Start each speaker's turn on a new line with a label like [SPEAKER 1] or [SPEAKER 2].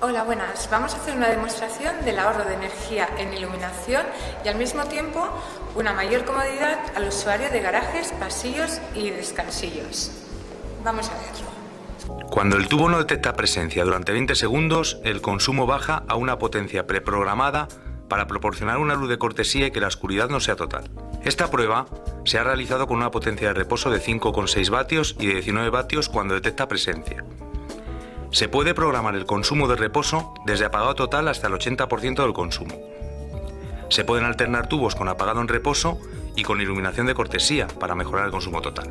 [SPEAKER 1] Hola, buenas. Vamos a hacer una demostración del ahorro de energía en iluminación y al mismo tiempo una mayor comodidad al usuario de garajes, pasillos y descansillos. Vamos a verlo.
[SPEAKER 2] Cuando el tubo no detecta presencia durante 20 segundos, el consumo baja a una potencia preprogramada para proporcionar una luz de cortesía y que la oscuridad no sea total. Esta prueba se ha realizado con una potencia de reposo de 5,6 vatios y de 19 vatios cuando detecta presencia. Se puede programar el consumo de reposo desde apagado total hasta el 80% del consumo. Se pueden alternar tubos con apagado en reposo y con iluminación de cortesía para mejorar el consumo total.